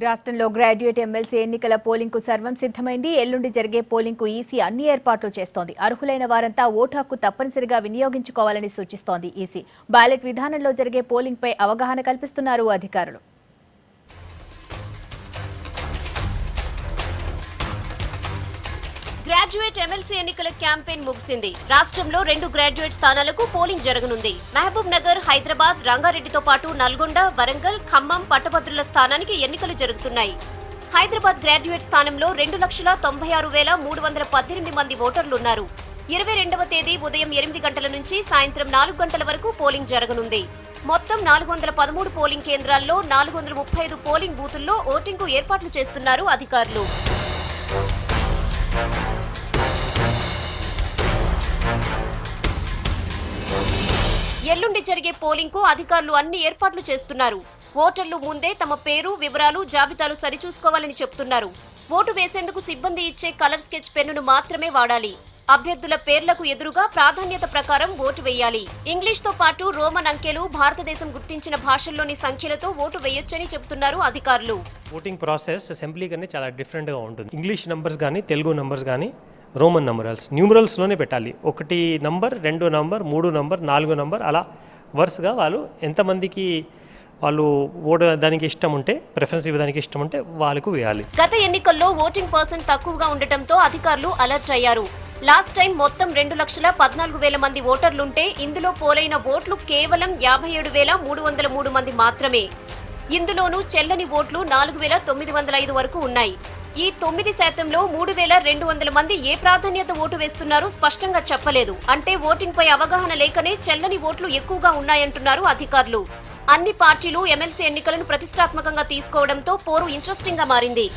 రాష్ట్రంలో graduate MLC ఎన్నికల polling కు సర్వం సిద్ధమైంది. ఎల్లుండి జరిగే పోలింగ్ కు ఈసీ అన్ని ఏర్పాట్లు చేస్తోంది. అర్హులైన వారంతా ఓటు హక్కు తప్పనిసరిగా వినియోగించుకోవాలని సూచిస్తోంది ఈసీ. బ్యాలెట్ విధానంలో జరిగే పోలింగ్ పై అవగాహన కల్పిస్తున్నారు అధికారులు. గ్రాడ్యుయేట్ ఎమ్మెల్సీ ఎన్నికల క్యాంపెయిన్ ముగిసింది. రాష్ట్రంలో 2 గ్రాడ్యుయేట్ స్థానాలకు పోలింగ్ జరగనుంది. మహబూబ్ నగర్, హైదరాబాద్, రంగారెడ్డితో పాటు నల్గొండ, వరంగల్, ఖమ్మం, పట్టభద్రుల స్థానానికి ఎన్నికలు జరుగుతున్నాయి. హైదరాబాద్ గ్రాడ్యుయేట్ స్థానంలో 2,96,318 మంది ఓటర్లున్నారు. 22వ తేదీ ఉదయం 8 గంటల నుంచి సాయంత్రం 4 గంటల వరకు పోలింగ్ జరగనుంది. మొత్తం 413 పోలింగ్ కేంద్రాల్లో 435 పోలింగ్ బూతుల్లో ఓటింగ్కు ఏర్పాట్లు చేస్తున్నారు అధికారులు. ఎల్లుండి జరిగే పోలింగ్ కు అధికారులు అన్ని ఏర్పాట్లు చేస్తున్నారు. ఓటర్లు ముందే తమ పేరు, వివరాలు, జాబితాలు సరిచూసుకోవాలని చెబుతున్నారు. ఓటు వేసేందుకు సిబ్బంది ఇచ్చే కలర్ స్కెచ్ పెన్నును మాత్రమే వాడాలి. అభ్యర్థుల పేర్లకు ఎదురుగా ప్రాధాన్యత ప్రకారం ఓటు వేయాలి. ఇంగ్లీష్ తో పాటు రోమన్ అంకెలు, భారతదేశం గుర్తించిన భాషల్లోని సంఖ్యలతో ఓటు వేయొచ్చని చెబుతున్నారు అధికారులు. ఓటింగ్ ప్రాసెస్ అసెంబ్లీ కన్నా చాలా డిఫరెంట్ గా ఉంటుంది. ఇంగ్లీష్ నంబర్స్ కానీ, తెలుగు నంబర్స్ కానీ, రోమన్ న్యూమరల్స్లోనే పెట్టాలి. 1 నంబర్, 2 నంబర్, 3 నంబర్, 4 నంబర్, అలా వరుసగా వాళ్ళు ఎంతమందికి వాళ్ళు ఓటు దానికి ఇష్టం ఉంటే, ప్రిఫరెన్స్ ఇవ్వడానికి ఇష్టం ఉంటే వాళ్ళకు వేయాలి. గత ఎన్నికల్లో ఓటింగ్ పర్సెంట్ తక్కువగా ఉండటంతో అధికారులు అలర్ట్ అయ్యారు. లాస్ట్ టైం మొత్తం 2,14,000 మంది ఓటర్లుంటే ఇందులో పోలైన ఓట్లు కేవలం 57,303 మంది మాత్రమే. ఇందులోనూ చెల్లని ఓట్లు 4,905 వరకు ఉన్నాయి. ఈ 9%లో 3,200 మంది ఏ ప్రాధాన్యత ఓటు వేస్తున్నారో స్పష్టంగా చెప్పలేదు. అంటే ఓటింగ్ పై అవగాహన లేకనే చెల్లని ఓట్లు ఎక్కువగా ఉన్నాయంటున్నారు అధికారులు. అన్ని పార్టీలు ఎమ్మెల్సీ ఎన్నికలను ప్రతిష్టాత్మకంగా తీసుకోవడంతో పోరు ఇంట్రెస్టింగ్ గా మారింది.